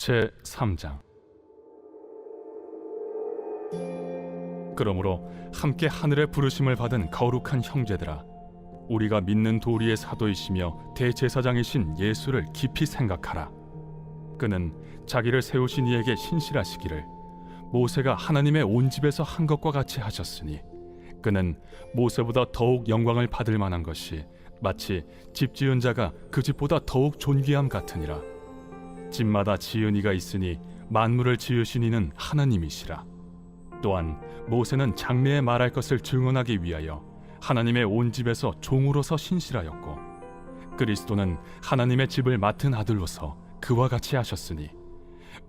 제3장. 그러므로 함께 하늘의 부르심을 받은 거룩한 형제들아, 우리가 믿는 도리의 사도이시며 대제사장이신 예수를 깊이 생각하라. 그는 자기를 세우신 이에게 신실하시기를 모세가 하나님의 온 집에서 한 것과 같이 하셨으니, 그는 모세보다 더욱 영광을 받을 만한 것이 마치 집 지은 자가 그 집보다 더욱 존귀함 같으니라. 집마다 지은 이가 있으니 만물을 지으신 이는 하나님이시라. 또한 모세는 장래에 말할 것을 증언하기 위하여 하나님의 온 집에서 종으로서 신실하였고, 그리스도는 하나님의 집을 맡은 아들로서 그와 같이 하셨으니,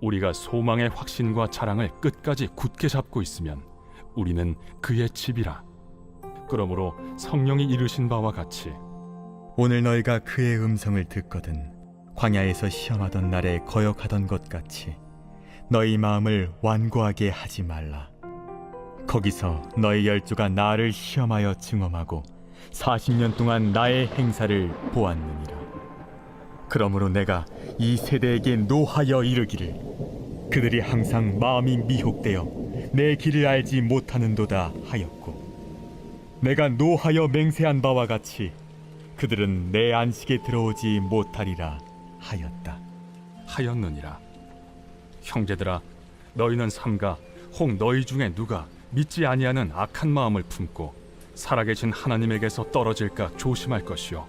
우리가 소망의 확신과 자랑을 끝까지 굳게 잡고 있으면 우리는 그의 집이라. 그러므로 성령이 이르신 바와 같이 오늘 너희가 그의 음성을 듣거든 광야에서 시험하던 날에 거역하던 것 같이 너희 마음을 완고하게 하지 말라. 거기서 너희 열조가 나를 시험하여 증험하고 40년 동안 나의 행사를 보았느니라. 그러므로 내가 이 세대에게 노하여 이르기를, 그들이 항상 마음이 미혹되어 내 길을 알지 못하는도다 하였고, 내가 노하여 맹세한 바와 같이 그들은 내 안식에 들어오지 못하리라 하였느니라. 형제들아, 너희는 삼가 혹 너희 중에 누가 믿지 아니하는 악한 마음을 품고 살아계신 하나님에게서 떨어질까 조심할 것이요,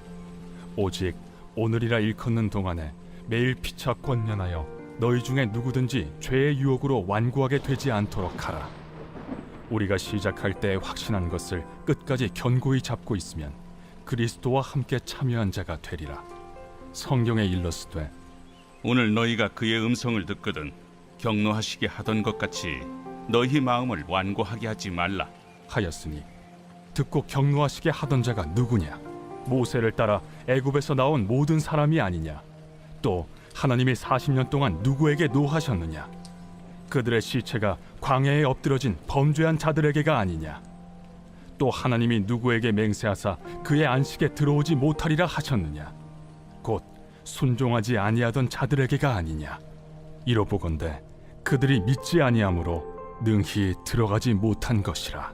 오직 오늘이라 일컫는 동안에 매일 피차 권면하여 너희 중에 누구든지 죄의 유혹으로 완고하게 되지 않도록 하라. 우리가 시작할 때 확신한 것을 끝까지 견고히 잡고 있으면 그리스도와 함께 참여한 자가 되리라. 성경에 일렀으되, 오늘 너희가 그의 음성을 듣거든 격노하시게 하던 것 같이 너희 마음을 완고하게 하지 말라 하였으니, 듣고 격노하시게 하던 자가 누구냐? 모세를 따라 애굽에서 나온 모든 사람이 아니냐? 또 하나님이 40년 동안 누구에게 노하셨느냐? 그들의 시체가 광야에 엎드러진 범죄한 자들에게가 아니냐? 또 하나님이 누구에게 맹세하사 그의 안식에 들어오지 못하리라 하셨느냐? 곧 순종하지 아니하던 자들에게가 아니냐? 이로보건대 그들이 믿지 아니하므로 능히 들어가지 못한 것이라.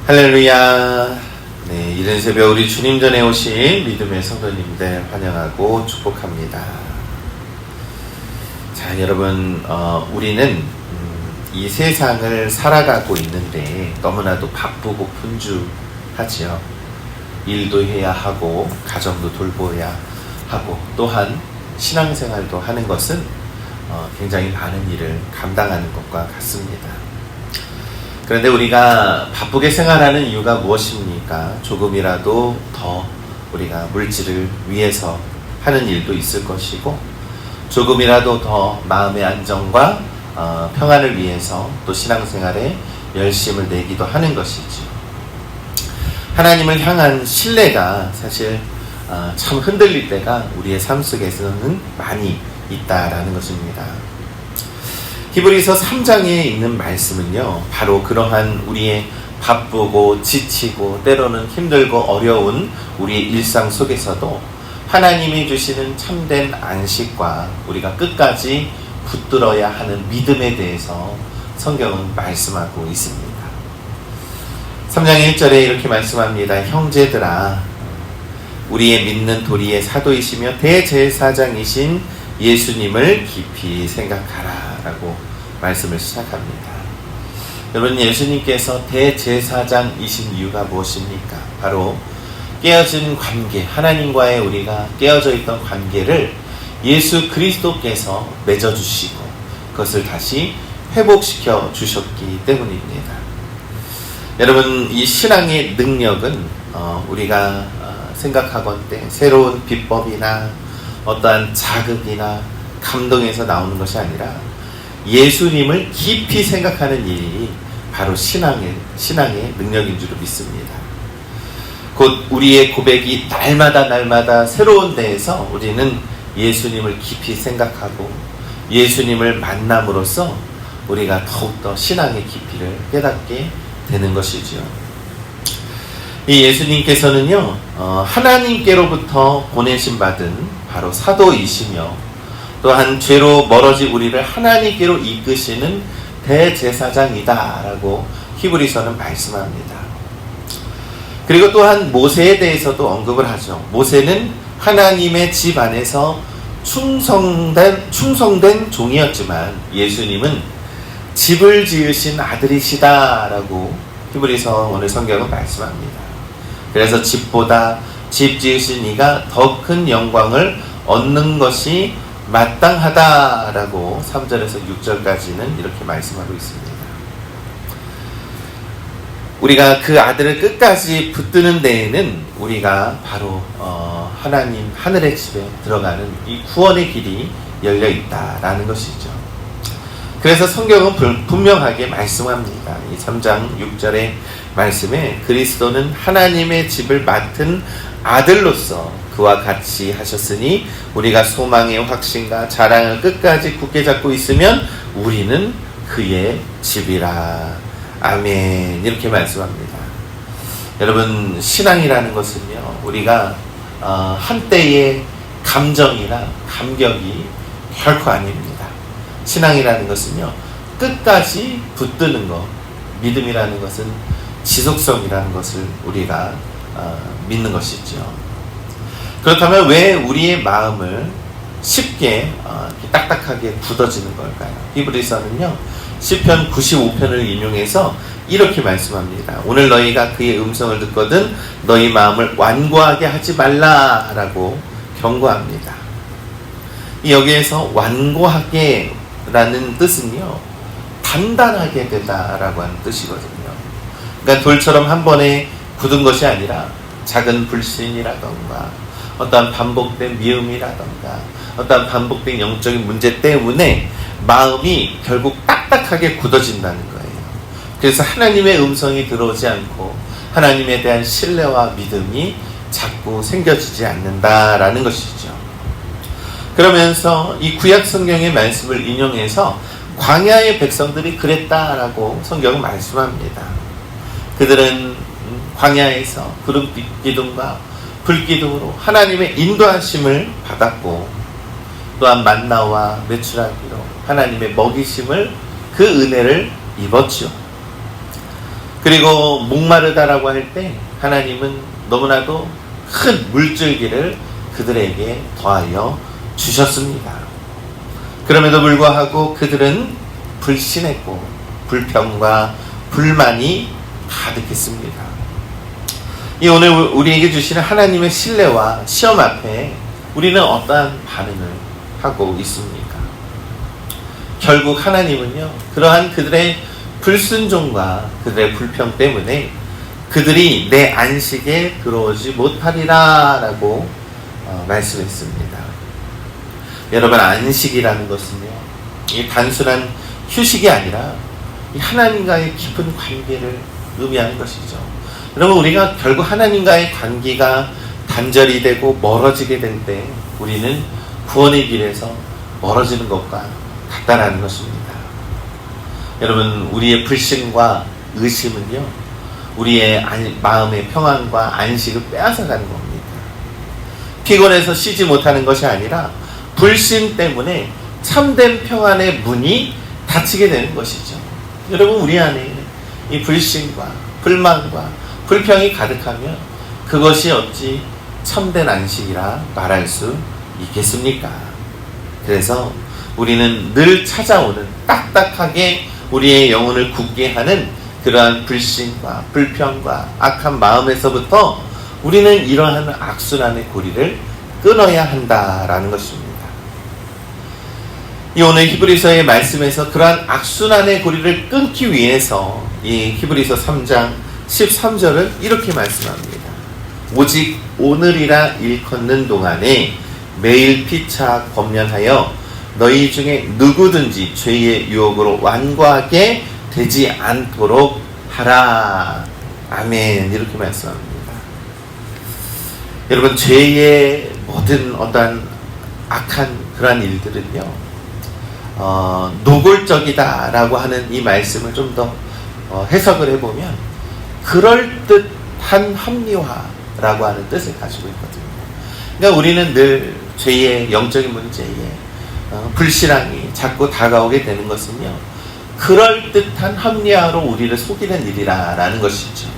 할렐루야. 네, 이른 새벽 우리 주님 전에 오신 믿음의 성도님들 환영하고 축복합니다. 자, 여러분, 우리는 이 세상을 살아가고 있는데 너무나도 바쁘고 분주하지요. 일도 해야 하고 가정도 돌보아야 하고, 또한 신앙생활도 하는 것은 굉장히 많은 일을 감당하는 것과 같습니다. 그런데 우리가 바쁘게 생활하는 이유가 무엇입니까? 조금이라도 더 우리가 물질을 위해서 하는 일도 있을 것이고, 조금이라도 더 마음의 안정과 평안을 위해서 또 신앙생활에 열심을 내기도 하는 것이죠. 하나님을 향한 신뢰가 사실 참 흔들릴 때가 우리의 삶 속에서는 많이 있다라는 것입니다. 히브리서 3장에 있는 말씀은요, 바로 그러한 우리의 바쁘고 지치고 때로는 힘들고 어려운 우리의 일상 속에서도 하나님이 주시는 참된 안식과 우리가 끝까지 붙들어야 하는 믿음에 대해서 성경은 말씀하고 있습니다. 3장 1절에 이렇게 말씀합니다. 형제들아, 우리의 믿는 도리의 사도이시며 대제사장이신 예수님을 깊이 생각하라 라고 말씀을 시작합니다. 여러분, 예수님께서 대제사장이신 이유가 무엇입니까? 바로 깨어진 관계, 하나님과의 우리가 깨어져 있던 관계를 예수 그리스도께서 맺어주시고 그것을 다시 회복시켜 주셨기 때문입니다. 여러분, 이 신앙의 능력은 우리가 생각하건대 새로운 비법이나 어떠한 자극이나 감동에서 나오는 것이 아니라 예수님을 깊이 생각하는 일이 바로 신앙의 능력인 줄 믿습니다. 곧 우리의 고백이 날마다 새로운 데에서 우리는 예수님을 깊이 생각하고 예수님을 만남으로써 우리가 더욱더 신앙의 깊이를 깨닫게 되는 것이죠. 이 예수님께서는요, 하나님께로부터 보내신 받은 바로 사도이시며, 또한 죄로 멀어진 우리를 하나님께로 이끄시는 대제사장이다라고 히브리서는 말씀합니다. 그리고 또한 모세에 대해서도 언급을 하죠. 모세는 하나님의 집 안에서 충성된 종이었지만 예수님은 집을 지으신 아들이시다라고 히브리서 오늘 성경은 말씀합니다. 그래서 집보다 집 지으신 이가 더 큰 영광을 얻는 것이 마땅하다라고 3절에서 6절까지는 이렇게 말씀하고 있습니다. 우리가 그 아들을 끝까지 붙드는 데에는 우리가 바로 하나님 하늘의 집에 들어가는 이 구원의 길이 열려 있다라는 것이죠. 그래서 성경은 분명하게 말씀합니다. 이 3장 6절의 말씀에 그리스도는 하나님의 집을 맡은 아들로서 그와 같이 하셨으니 우리가 소망의 확신과 자랑을 끝까지 굳게 잡고 있으면 우리는 그의 집이라. 아멘. 이렇게 말씀합니다. 여러분, 신앙이라는 것은요, 우리가 한때의 감정이나 감격이 결코 아닙니다. 신앙이라는 것은요, 끝까지 붙드는 것, 믿음이라는 것은 지속성이라는 것을 우리가 믿는 것이죠. 그렇다면 왜 우리의 마음을 쉽게 딱딱하게 굳어지는 걸까요? 히브리서는요, 시편 95편을 인용해서 이렇게 말씀합니다. 오늘 너희가 그의 음성을 듣거든 너희 마음을 완고하게 하지 말라라고 경고합니다. 여기에서 완고하게 라는 뜻은요, 단단하게 되다라고 하는 뜻이거든요. 그러니까 돌처럼 한 번에 굳은 것이 아니라 작은 불신이라던가 어떠한 반복된 미움이라던가 어떠한 반복된 영적인 문제 때문에 마음이 결국 딱딱하게 굳어진다는 거예요. 그래서 하나님의 음성이 들어오지 않고 하나님에 대한 신뢰와 믿음이 자꾸 생겨지지 않는다라는 것이죠. 그러면서 이 구약 성경의 말씀을 인용해서 광야의 백성들이 그랬다라고 성경은 말씀합니다. 그들은 광야에서 구름 기둥과 불기둥으로 하나님의 인도하심을 받았고 또한 만나와 메추라기로 하나님의 먹이심을 그 은혜를 입었죠. 그리고 목마르다라고 할 때 하나님은 너무나도 큰 물줄기를 그들에게 더하여 주셨습니다. 그럼에도 불구하고 그들은 불신했고 불평과 불만이 가득했습니다. 이 오늘 우리에게 주시는 하나님의 신뢰와 시험 앞에 우리는 어떠한 반응을 하고 있습니까? 결국 하나님은요, 그러한 그들의 불순종과 그들의 불평 때문에 그들이 내 안식에 들어오지 못하리라 라고 말씀했습니다. 여러분, 안식이라는 것은요, 이 단순한 휴식이 아니라 이 하나님과의 깊은 관계를 의미하는 것이죠. 여러분, 우리가 결국 하나님과의 관계가 단절이 되고 멀어지게 될 때 우리는 구원의 길에서 멀어지는 것과 같다라는 것입니다. 여러분, 우리의 불신과 의심은요, 우리의 마음의 평안과 안식을 빼앗아가는 겁니다. 피곤해서 쉬지 못하는 것이 아니라 불신 때문에 참된 평안의 문이 닫히게 되는 것이죠. 여러분, 우리 안에 이 불신과 불만과 불평이 가득하면 그것이 어찌 참된 안식이라 말할 수 있겠습니까? 그래서 우리는 늘 찾아오는 딱딱하게 우리의 영혼을 굳게 하는 그러한 불신과 불평과 악한 마음에서부터 우리는 이러한 악순환의 고리를 끊어야 한다라는 것입니다. 이 오늘 히브리서의 말씀에서 그러한 악순환의 고리를 끊기 위해서 이 히브리서 3장 13절은 이렇게 말씀합니다. 오직 오늘이라 일컫는 동안에 매일 피차 권면하여 너희 중에 누구든지 죄의 유혹으로 완고하게 되지 않도록 하라. 아멘. 이렇게 말씀합니다. 여러분, 죄의 모든 어떠한 악한 그러한 일들은요, 노골적이다라고 하는 이 말씀을 좀 더 해석을 해보면 그럴듯 합리화라고 하는 뜻을 가지고 있거든요. 그러니까 우리는 늘 죄의 영적인 문제에 불신앙이 자꾸 다가오게 되는 것은요, 그럴듯한 합리화로 우리를 속이는 일이라는 것이죠.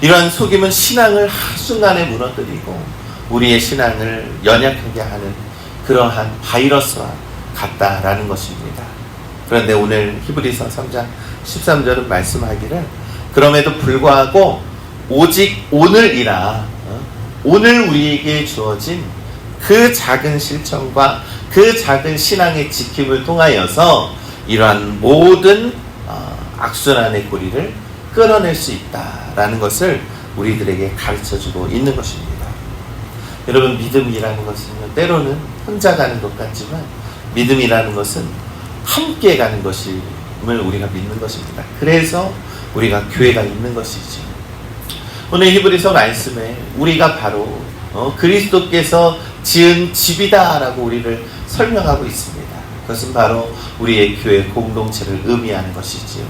이러한 속임은 신앙을 한순간에 무너뜨리고 우리의 신앙을 연약하게 하는 그러한 바이러스와 같다라는 것입니다. 그런데 오늘 히브리서 3장 13절은 말씀하기를 그럼에도 불구하고 오직 오늘이라, 오늘 우리에게 주어진 그 작은 실천과 그 작은 신앙의 지킴을 통하여서 이러한 모든 악순환의 고리를 끌어낼 수 있다라는 것을 우리들에게 가르쳐주고 있는 것입니다. 여러분, 믿음이라는 것은요, 때로는 혼자 가는 것 같지만 믿음이라는 것은 함께 가는 것임을 우리가 믿는 것입니다. 그래서 우리가 교회가 있는 것이지. 오늘 히브리서 말씀에 우리가 바로 그리스도께서 지은 집이다라고 우리를 설명하고 있습니다. 그것은 바로 우리의 교회 공동체를 의미하는 것이지요.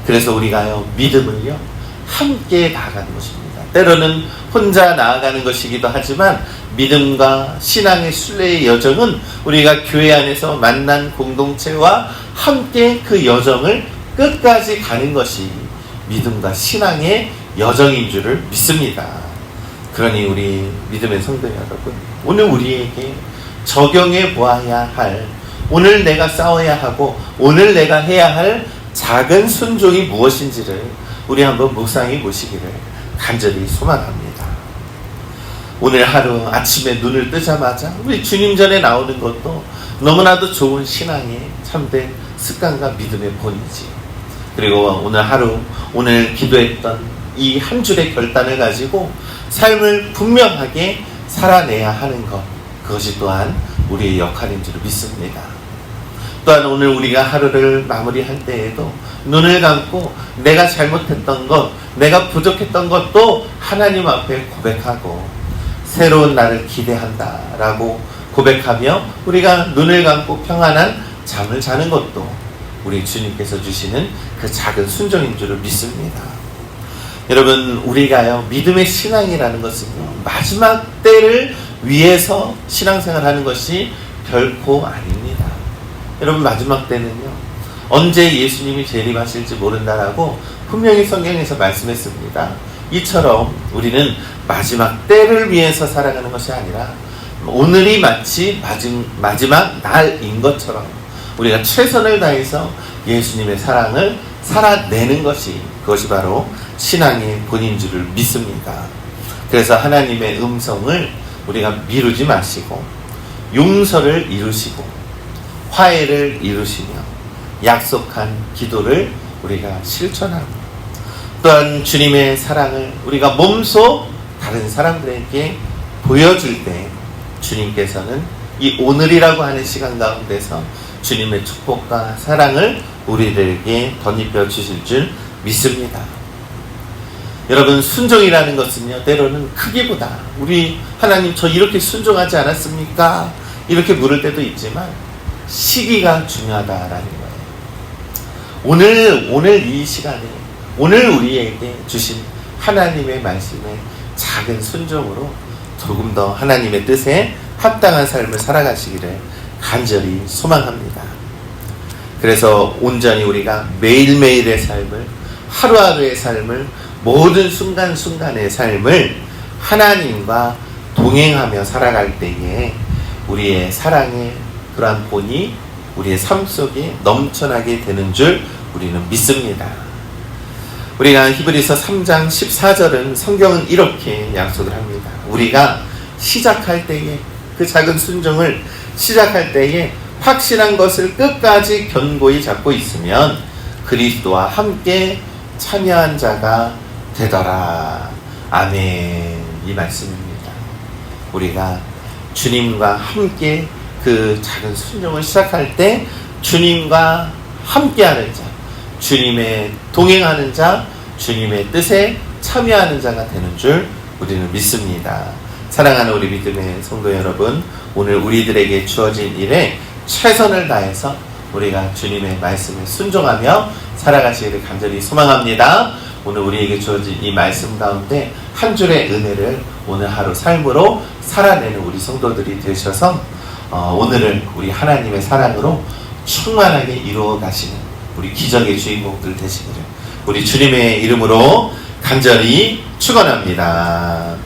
그래서 우리가요, 믿음을요, 함께 나아가는 것입니다. 때로는 혼자 나아가는 것이기도 하지만 믿음과 신앙의 순례의 여정은 우리가 교회 안에서 만난 공동체와 함께 그 여정을 끝까지 가는 것이 믿음과 신앙의 여정인 줄을 믿습니다. 그러니 우리 믿음의 성도 여러분, 오늘 우리에게 적용해 보아야 할, 오늘 내가 싸워야 하고 오늘 내가 해야 할 작은 순종이 무엇인지를 우리 한번 묵상해 보시기를 간절히 소망합니다. 오늘 하루 아침에 눈을 뜨자마자 우리 주님 전에 나오는 것도 너무나도 좋은 신앙의 참된 습관과 믿음의 본이지. 그리고 오늘 하루, 오늘 기도했던 이 한 줄의 결단을 가지고 삶을 분명하게 살아내야 하는 것, 그것이 또한 우리의 역할인 줄 믿습니다. 또한 오늘 우리가 하루를 마무리할 때에도 눈을 감고 내가 잘못했던 것, 내가 부족했던 것도 하나님 앞에 고백하고 새로운 날을 기대한다라고 고백하며 우리가 눈을 감고 평안한 잠을 자는 것도 우리 주님께서 주시는 그 작은 순종인 줄을 믿습니다. 여러분, 우리가요, 믿음의 신앙이라는 것은요, 마지막 때를 위해서 신앙생활하는 것이 결코 아닙니다. 여러분, 마지막 때는요, 언제 예수님이 재림하실지 모른다라고 분명히 성경에서 말씀했습니다. 이처럼 우리는 마지막 때를 위해서 살아가는 것이 아니라 오늘이 마치 마지막 날인 것처럼 우리가 최선을 다해서 예수님의 사랑을 살아내는 것이, 그것이 바로 신앙의 본인 줄을 믿습니다. 그래서 하나님의 음성을 우리가 미루지 마시고 용서를 이루시고 화해를 이루시며 약속한 기도를 우리가 실천하고, 또한 주님의 사랑을 우리가 몸소 다른 사람들에게 보여줄 때 주님께서는 이 오늘이라고 하는 시간 가운데서 주님의 축복과 사랑을 우리들에게 덧입혀 주실 줄 믿습니다. 여러분, 순종이라는 것은요, 때로는 크기보다 우리 하나님 저 이렇게 순종하지 않았습니까? 이렇게 물을 때도 있지만 시기가 중요하다라는 거예요. 오늘 이 시간에, 오늘 우리에게 주신 하나님의 말씀에 작은 순종으로 조금 더 하나님의 뜻에 합당한 삶을 살아가시기를 간절히 소망합니다. 그래서 온전히 우리가 매일매일의 삶을, 하루하루의 삶을, 모든 순간순간의 삶을 하나님과 동행하며 살아갈 때에 우리의 사랑의 그러한 본이 우리의 삶 속에 넘쳐나게 되는 줄 우리는 믿습니다. 우리가 히브리서 3장 14절은 성경은 이렇게 약속을 합니다. 우리가 시작할 때에, 그 작은 순종을 시작할 때에 확실한 것을 끝까지 견고히 잡고 있으면 그리스도와 함께 참여한 자가 되더라. 아멘. 이 말씀입니다. 우리가 주님과 함께 그 작은 순종을 시작할 때 주님과 함께하는 자, 주님의 동행하는 자, 주님의 뜻에 참여하는 자가 되는 줄 우리는 믿습니다. 사랑하는 우리 믿음의 성도 여러분, 오늘 우리들에게 주어진 일에 최선을 다해서 우리가 주님의 말씀에 순종하며 살아가시기를 간절히 소망합니다. 오늘 우리에게 주어진 이 말씀 가운데 한 줄의 은혜를 오늘 하루 삶으로 살아내는 우리 성도들이 되셔서 오늘을 우리 하나님의 사랑으로 충만하게 이루어 가시는 우리 기적의 주인공들 되시기를 우리 주님의 이름으로 간절히 축원합니다.